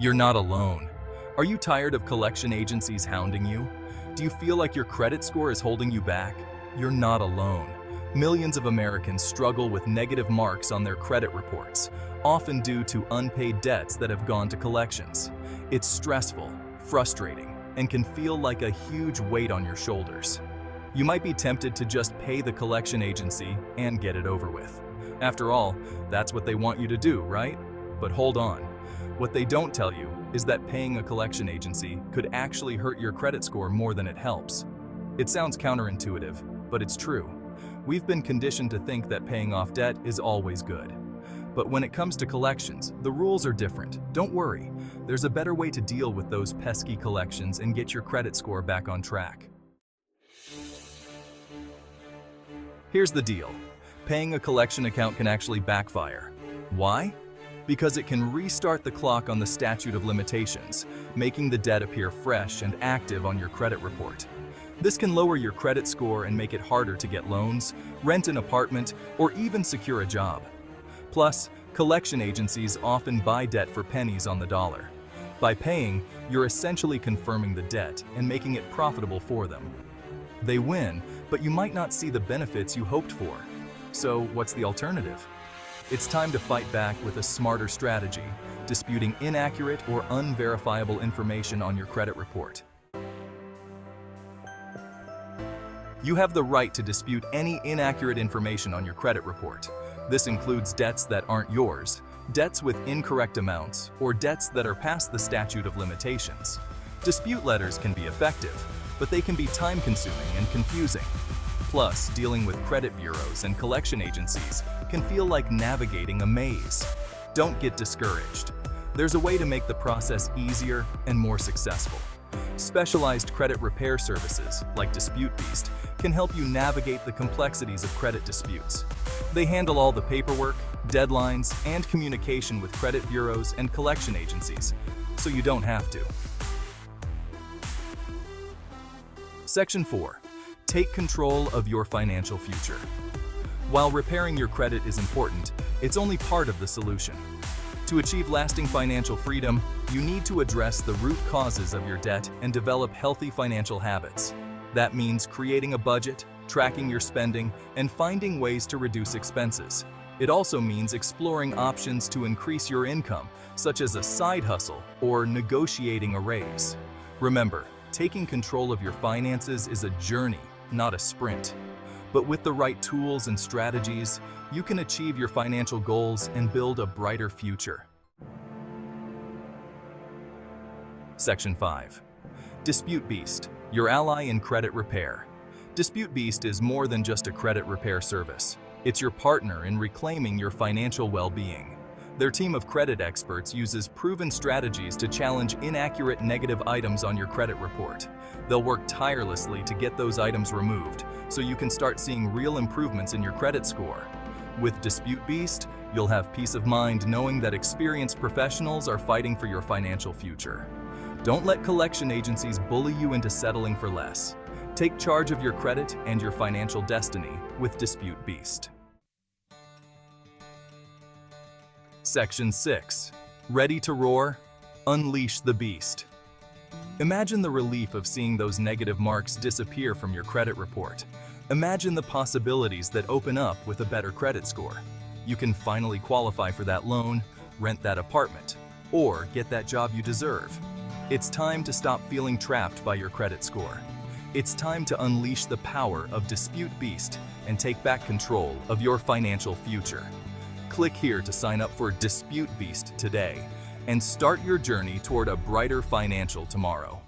You're not alone. Are you tired of collection agencies hounding you? Do you feel like your credit score is holding you back? You're not alone. Millions of Americans struggle with negative marks on their credit reports, often due to unpaid debts that have gone to collections. It's stressful, frustrating, and can feel like a huge weight on your shoulders. You might be tempted to just pay the collection agency and get it over with. After all, that's what they want you to do, right? But hold on. What they don't tell you is that paying a collection agency could actually hurt your credit score more than it helps. It sounds counterintuitive, but it's true. We've been conditioned to think that paying off debt is always good. But when it comes to collections, the rules are different. Don't worry, there's a better way to deal with those pesky collections and get your credit score back on track. Here's the deal. Paying a collection account can actually backfire. Why? Because it can restart the clock on the statute of limitations, making the debt appear fresh and active on your credit report. This can lower your credit score and make it harder to get loans, rent an apartment, or even secure a job. Plus, collection agencies often buy debt for pennies on the dollar. By paying, you're essentially confirming the debt and making it profitable for them. They win, but you might not see the benefits you hoped for. So, what's the alternative? It's time to fight back with a smarter strategy, disputing inaccurate or unverifiable information on your credit report. You have the right to dispute any inaccurate information on your credit report. This includes debts that aren't yours, debts with incorrect amounts, or debts that are past the statute of limitations. Dispute letters can be effective, but they can be time-consuming and confusing. Plus, dealing with credit bureaus and collection agencies can feel like navigating a maze. Don't get discouraged. There's a way to make the process easier and more successful. Specialized credit repair services, like DisputeBeast, can help you navigate the complexities of credit disputes. They handle all the paperwork, deadlines, and communication with credit bureaus and collection agencies, so you don't have to. Section 4. Take control of your financial future. While repairing your credit is important, it's only part of the solution. To achieve lasting financial freedom, you need to address the root causes of your debt and develop healthy financial habits. That means creating a budget, tracking your spending, and finding ways to reduce expenses. It also means exploring options to increase your income, such as a side hustle or negotiating a raise. Remember, taking control of your finances is a journey, not a sprint. But with the right tools and strategies, you can achieve your financial goals and build a brighter future. Section 5. DisputeBeast, your ally in credit repair. DisputeBeast is more than just a credit repair service. It's your partner in reclaiming your financial well-being. Their team of credit experts uses proven strategies to challenge inaccurate negative items on your credit report. They'll work tirelessly to get those items removed, so you can start seeing real improvements in your credit score. With DisputeBeast, you'll have peace of mind knowing that experienced professionals are fighting for your financial future. Don't let collection agencies bully you into settling for less. Take charge of your credit and your financial destiny with DisputeBeast. Section 6. Ready to roar? Unleash the beast. Imagine the relief of seeing those negative marks disappear from your credit report. Imagine the possibilities that open up with a better credit score. You can finally qualify for that loan, rent that apartment, or get that job you deserve. It's time to stop feeling trapped by your credit score. It's time to unleash the power of DisputeBeast and take back control of your financial future. Click here to sign up for DisputeBeast today and start your journey toward a brighter financial tomorrow.